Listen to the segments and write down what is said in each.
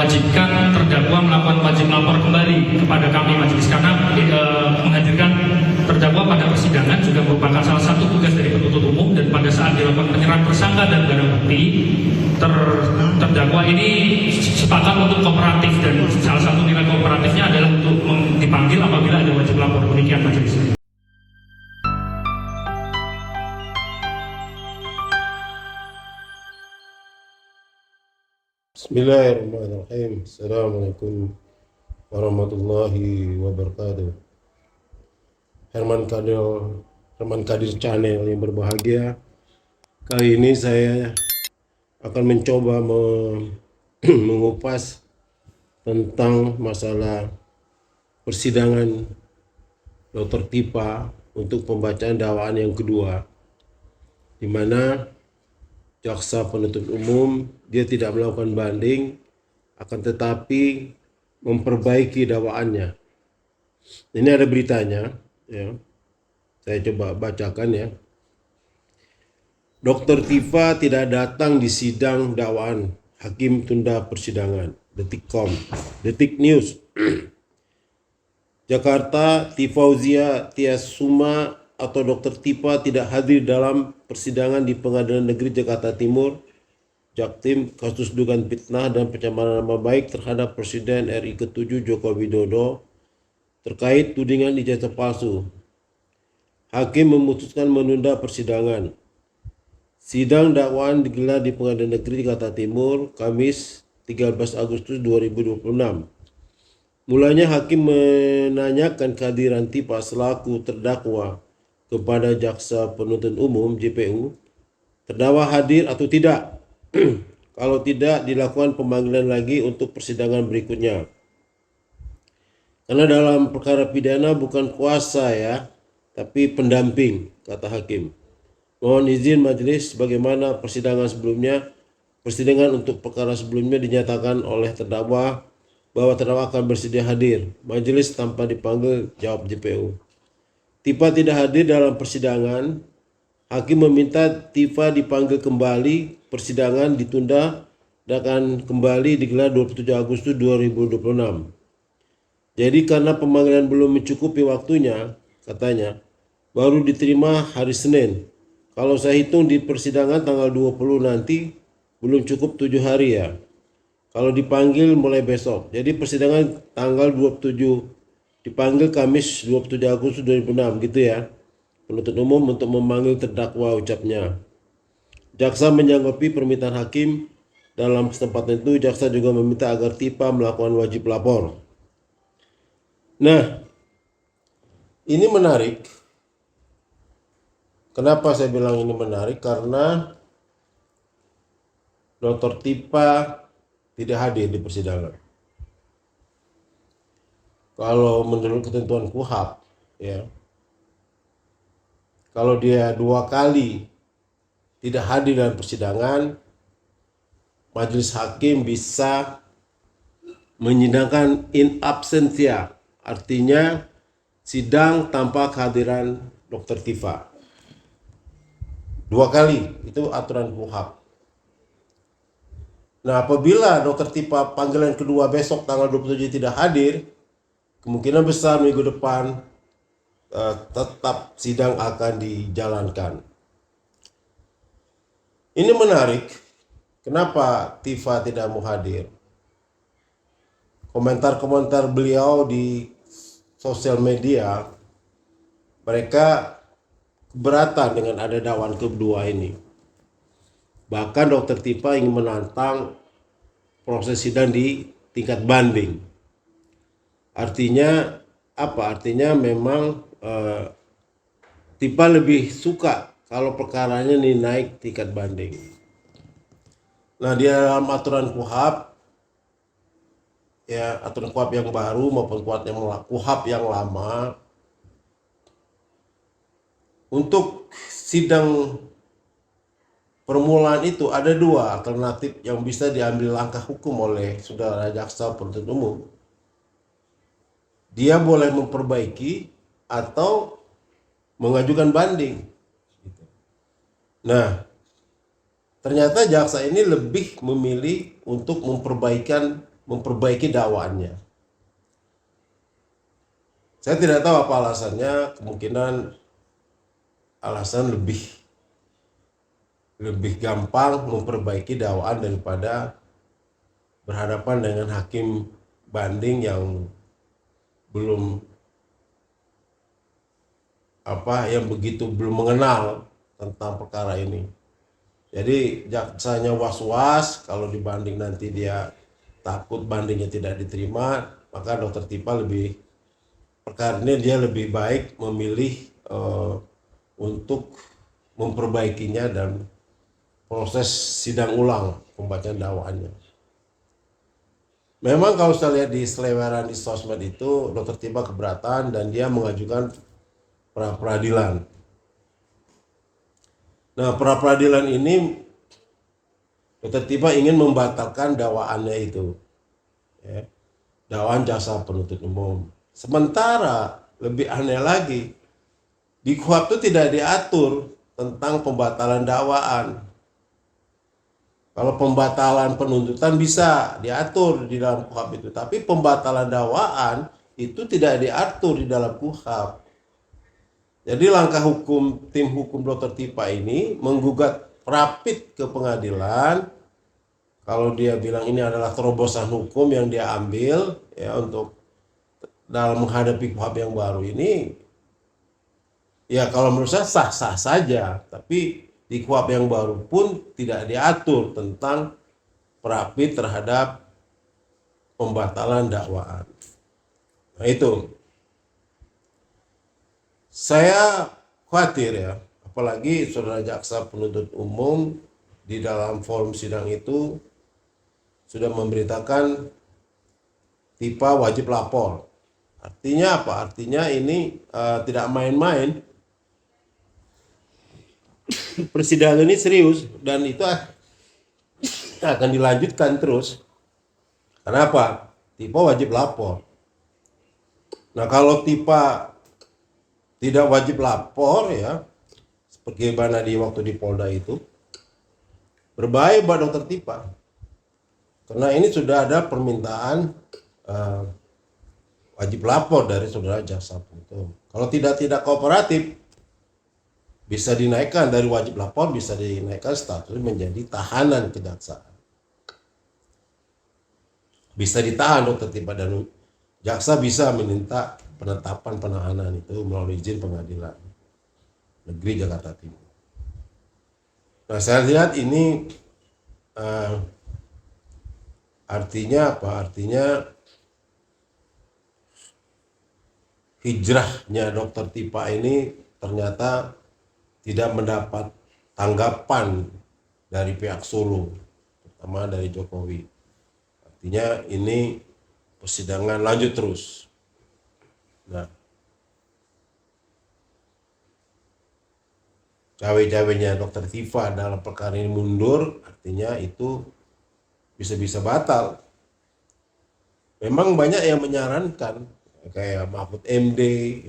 mewajibkan terdakwa melakukan wajib lapor kembali kepada kami majelis, karena menghadirkan terdakwa pada persidangan juga merupakan salah satu tugas dari penuntut umum, dan pada saat dilakukan penyerahan tersangka dan barang bukti, terdakwa ini sepakat untuk kooperatif, dan salah satu nilai kooperatifnya adalah untuk dipanggil apabila ada wajib lapor. Demikian majelis. Bismillahirrahmanirrahim. Assalamualaikum warahmatullahi wabarakatuh. Herman Kadir Channel yang berbahagia. Kali ini saya akan mencoba mengupas tentang masalah persidangan Dr. Tipa untuk pembacaan dakwaan yang kedua, di mana jaksa penuntut umum dia tidak melakukan banding, akan tetapi memperbaiki dakwaannya. Ini ada beritanya, ya. Saya coba bacakan ya. Dr. Tipa tidak datang di sidang dakwaan, hakim tunda persidangan. Detikcom, Detik News. Jakarta, Tifauzia Tiasuma atau Dr. Tipa tidak hadir dalam persidangan di Pengadilan Negeri Jakarta Timur, Jaktim, kasus dugaan fitnah dan pencemaran nama baik terhadap Presiden RI ke-7 Joko Widodo terkait tudingan ijazah palsu. Hakim memutuskan menunda persidangan. Sidang dakwaan digelar di Pengadilan Negeri Jakarta Timur, Kamis 13 Agustus 2026. Mulanya hakim menanyakan kehadiran Tipa selaku terdakwa kepada jaksa penuntut umum JPU, terdakwa hadir atau tidak. Kalau tidak, dilakukan pemanggilan lagi untuk persidangan berikutnya. Karena dalam perkara pidana bukan kuasa ya, tapi pendamping, kata hakim. Mohon izin majelis, bagaimana persidangan sebelumnya. Persidangan untuk perkara sebelumnya dinyatakan oleh terdakwa bahwa terdakwa akan bersedia hadir. Majelis tanpa dipanggil, jawab JPU. Tipa tidak hadir dalam persidangan. Hakim meminta Tipa dipanggil kembali. Persidangan ditunda dan akan kembali digelar 27 Agustus 2026. Jadi karena pemanggilan belum mencukupi waktunya, katanya, baru diterima hari Senin. Kalau saya hitung di persidangan tanggal 20 nanti, belum cukup 7 hari ya. Kalau dipanggil mulai besok. Jadi persidangan tanggal 27, dipanggil Kamis 27 Agustus 2006 gitu ya. Penuntut umum untuk memanggil terdakwa, ucapnya. Jaksa menyanggupi permintaan hakim. Dalam kesempatan itu jaksa juga meminta agar Tipa melakukan wajib lapor. Nah, ini menarik. Kenapa saya bilang ini menarik? Karena Dr. Tipa tidak hadir di persidangan. Kalau menurut ketentuan KUHP, ya, kalau dia 2 kali tidak hadir dalam persidangan, majelis hakim bisa menyidangkan in absentia, artinya sidang tanpa kehadiran Dr. Tipa. 2 kali, itu aturan KUHP. Nah, apabila Dr. Tipa panggilan kedua besok tanggal 27 tidak hadir, kemungkinan besar minggu depan tetap sidang akan dijalankan. Ini menarik. Kenapa Tipa tidak mau hadir? Komentar-komentar beliau di sosial media, mereka keberatan dengan ada dakwaan kedua ini. Bahkan Dr. Tipa ingin menantang proses sidang di tingkat banding. Artinya apa? Artinya memang Tipa lebih suka kalau perkaranya ini naik tingkat banding. Nah, di dalam aturan KUHP, ya, aturan KUHP yang baru maupun KUHP yang lama, untuk sidang permulaan itu ada 2 alternatif yang bisa diambil langkah hukum oleh saudara jaksa penuntut umum. Dia boleh memperbaiki atau mengajukan banding. Nah, ternyata jaksa ini lebih memilih untuk memperbaikan memperbaiki dakwaannya. Saya tidak tahu apa alasannya, kemungkinan alasan lebih gampang memperbaiki dakwaan daripada berhadapan dengan hakim banding yang belum belum mengenal tentang perkara ini. Jadi jaksanya was-was kalau dibanding nanti dia takut bandingnya tidak diterima, maka dokter Tipa perkara ini dia lebih baik memilih untuk memperbaikinya dan proses sidang ulang pembacaan dakwaannya. Memang kalau saya lihat di seleweran di sosmed itu, dokter Tipa keberatan dan dia mengajukan pra peradilan. Nah, pra peradilan ini dokter Tipa ingin membatalkan dakwaannya itu, ya, dakwaan jaksa penuntut umum. Sementara lebih aneh lagi, di KUHP itu tidak diatur tentang pembatalan dakwaan. Kalau pembatalan penuntutan bisa diatur di dalam KUHP itu, tapi pembatalan dakwaan itu tidak diatur di dalam KUHP. Jadi langkah tim hukum dokter Tipa ini menggugat rapid ke pengadilan. Kalau dia bilang ini adalah terobosan hukum yang dia ambil ya untuk dalam menghadapi KUHP yang baru ini, ya kalau menurut saya sah-sah saja. Tapi di KUHP yang baru pun tidak diatur tentang rapid terhadap pembatalan dakwaan. Nah itu. Saya khawatir ya, apalagi saudara jaksa penuntut umum di dalam forum sidang itu sudah memberitakan Tipa wajib lapor. Artinya apa? Artinya ini tidak main-main. Persidangan ini serius dan itu akan dilanjutkan terus. Kenapa? Tipa wajib lapor. Nah kalau Tipa tidak wajib lapor ya, seperti mana di waktu di Polda itu, berbahaya buat dokter Tipa. Karena ini sudah ada permintaan wajib lapor dari saudara jaksa penuntut. Kalau tidak kooperatif, bisa dinaikkan dari wajib lapor, bisa dinaikkan status menjadi tahanan kejaksaan. Bisa ditahan dokter Tipa dan jaksa bisa meminta penetapan penahanan itu melalui izin pengadilan negeri Jakarta Timur. Nah saya lihat ini artinya apa? Artinya hijrahnya dokter Tipa ini ternyata tidak mendapat tanggapan dari pihak Solo, terutama dari Jokowi. Artinya ini persidangan lanjut terus. Nah, cawe-cawenya dokter Tipa dalam perkara ini mundur, artinya itu bisa-bisa batal. Memang banyak yang menyarankan, kayak Mahfud MD,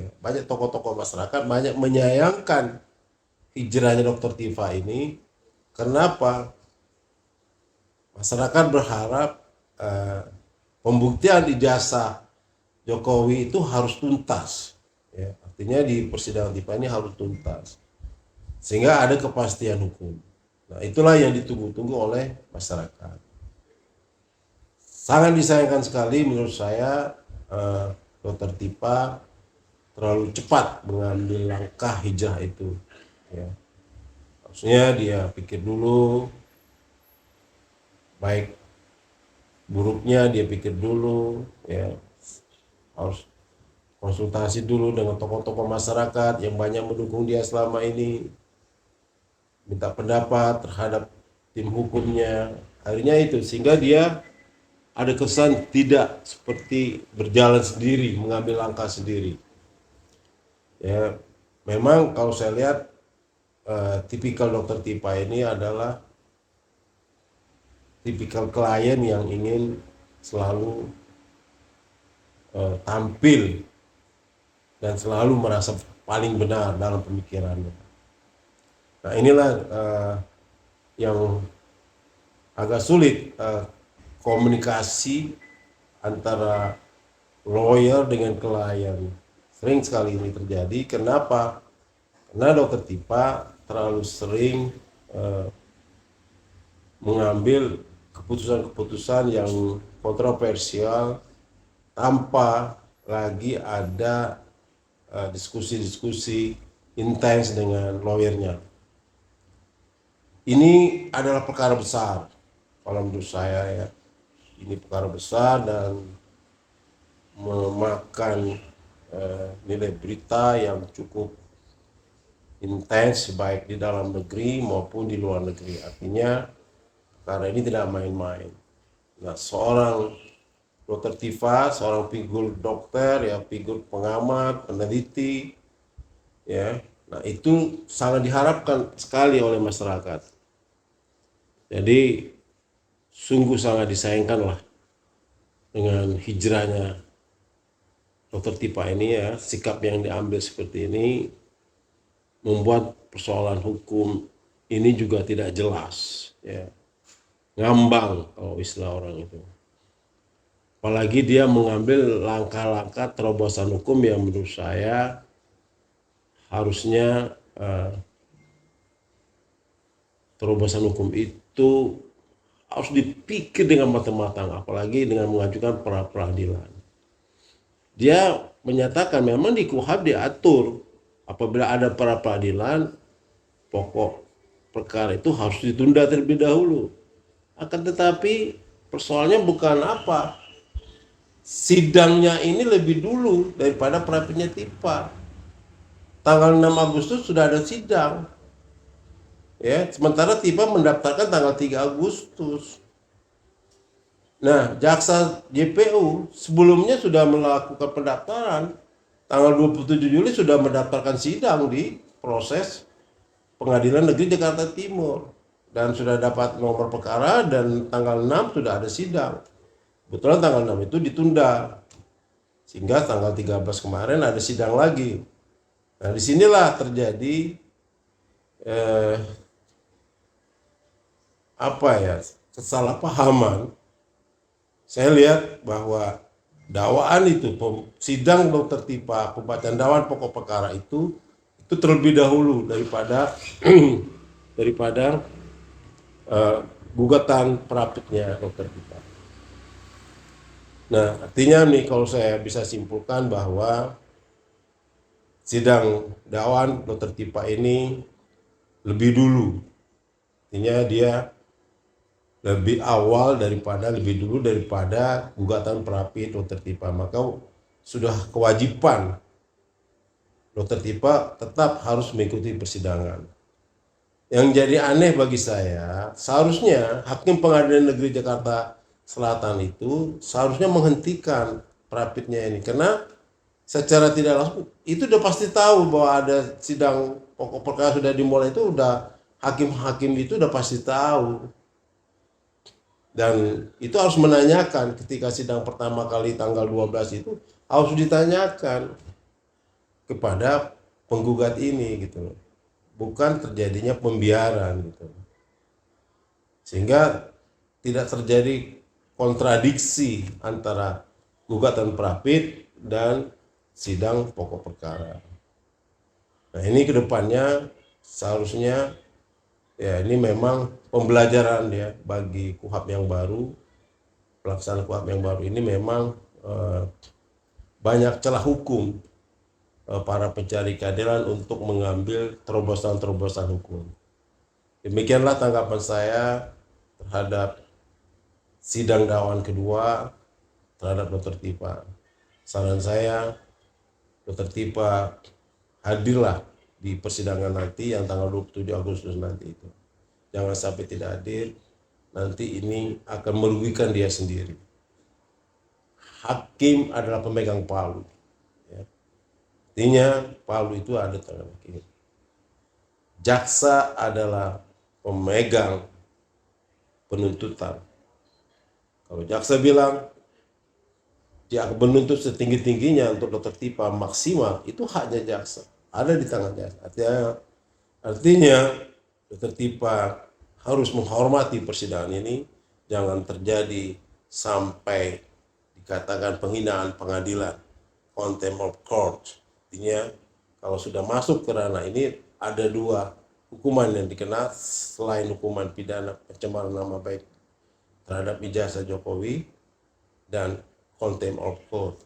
ya, banyak tokoh-tokoh masyarakat banyak menyayangkan hijrahnya dokter Tipa ini. Kenapa? Masyarakat berharap pembuktian ijazah Jokowi itu harus tuntas, ya, artinya di persidangan Tipa ini harus tuntas, sehingga ada kepastian hukum. Nah itulah yang ditunggu-tunggu oleh masyarakat. Sangat disayangkan sekali menurut saya dokter Tipa terlalu cepat mengambil langkah hijrah itu. Ya. Harusnya dia pikir dulu, baik buruknya dia pikir dulu, ya. Harus konsultasi dulu dengan tokoh-tokoh masyarakat yang banyak mendukung dia selama ini, minta pendapat terhadap tim hukumnya. Akhirnya itu, sehingga dia ada kesan tidak seperti berjalan sendiri, mengambil langkah sendiri. Ya, memang kalau saya lihat tipikal dokter Tipa ini adalah tipikal klien yang ingin selalu tampil dan selalu merasa paling benar dalam pemikirannya. Nah inilah yang agak sulit komunikasi antara lawyer dengan klien. Sering sekali ini terjadi. Kenapa? Karena Dokter Tipa terlalu sering mengambil keputusan-keputusan yang kontroversial tanpa lagi ada diskusi-diskusi intens dengan lawyernya. Ini adalah perkara besar kalau menurut saya ya. Ini perkara besar dan memakan nilai berita yang cukup intens baik di dalam negeri maupun di luar negeri. Artinya perkara ini tidak main-main. Nah, seorang Dr. Tifa, seorang figur dokter, ya figur pengamat, peneliti, ya. Nah, itu sangat diharapkan sekali oleh masyarakat. Jadi sungguh sangat disayangkan lah dengan hijrahnya Dr. Tipa ini ya. Sikap yang diambil seperti ini membuat persoalan hukum ini juga tidak jelas ya. Ngambang kalau istilah orang itu. Apalagi dia mengambil langkah-langkah terobosan hukum yang menurut saya harusnya terobosan hukum itu harus dipikir dengan matang-matang, apalagi dengan mengajukan pra peradilan. Dia menyatakan memang di KUHP diatur apabila ada pra peradilan, pokok perkara itu harus ditunda terlebih dahulu. Akan tetapi persoalannya bukan apa, sidangnya ini lebih dulu daripada pra Tipa. Tanggal 6 Agustus sudah ada sidang. Ya, sementara Tipa mendaftarkan tanggal 3 Agustus. Nah, jaksa JPU sebelumnya sudah melakukan pendaftaran. Tanggal 27 Juli sudah mendaftarkan sidang di proses Pengadilan Negeri Jakarta Timur. Dan sudah dapat nomor perkara dan tanggal 6 sudah ada sidang. Kebetulan tanggal 6 itu ditunda. Sehingga tanggal 13 kemarin ada sidang lagi. Nah, disinilah terjadi kesalahpahaman. Saya lihat bahwa dakwaan itu, sidang Dr. Tipa, pembacaan dakwaan pokok perkara itu terlebih dahulu daripada gugatan perapitnya Dr. Tipa. Nah, artinya nih kalau saya bisa simpulkan bahwa sidang dakwaan Dr. Tipa ini lebih dulu. Artinya dia lebih dulu daripada gugatan perapit Dr. Tipa. Maka sudah kewajiban Dr. Tipa tetap harus mengikuti persidangan. Yang jadi aneh bagi saya, seharusnya Hakim Pengadilan Negeri Jakarta Selatan itu seharusnya menghentikan perapitnya ini. Karena secara tidak langsung itu udah pasti tahu bahwa ada sidang pokok perkara sudah dimulai, itu udah hakim-hakim itu udah pasti tahu. Dan itu harus menanyakan ketika sidang pertama kali tanggal 12 itu harus ditanyakan kepada penggugat ini gitu. Bukan terjadinya pembiaran gitu. Sehingga tidak terjadi kontradiksi antara gugatan perapit dan sidang pokok perkara. Nah, ini kedepannya seharusnya ya ini memang pembelajaran ya bagi KUHP yang baru, pelaksanaan KUHP yang baru ini memang banyak celah hukum para pencari keadilan untuk mengambil terobosan-terobosan hukum. Demikianlah tanggapan saya terhadap sidang dakwaan kedua terhadap Dr. Tipa. Saran saya, Dr. Tipa hadirlah di persidangan nanti yang tanggal 27 Agustus nanti itu. Jangan sampai tidak hadir, nanti ini akan merugikan dia sendiri. Hakim adalah pemegang palu. Ya. Artinya palu itu ada tangan kiri. Jaksa adalah pemegang penuntutan. Kalau jaksa bilang dia akan menuntut setinggi-tingginya untuk Dr. Tipa maksimal, itu haknya jaksa. Ada di tangan jaksa. Artinya Dr. Tipa harus menghormati persidangan ini, jangan terjadi sampai dikatakan penghinaan pengadilan, contempt of court. Artinya kalau sudah masuk ke ranah ini ada dua hukuman yang dikenal selain hukuman pidana pencemaran nama baik terhadap ijazah Jokowi dan contempt of court.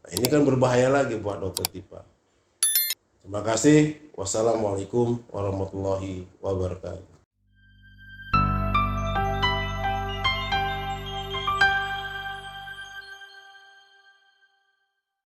Nah, ini kan berbahaya lagi buat Dr. Tipa. Terima kasih. Wassalamualaikum warahmatullahi wabarakatuh.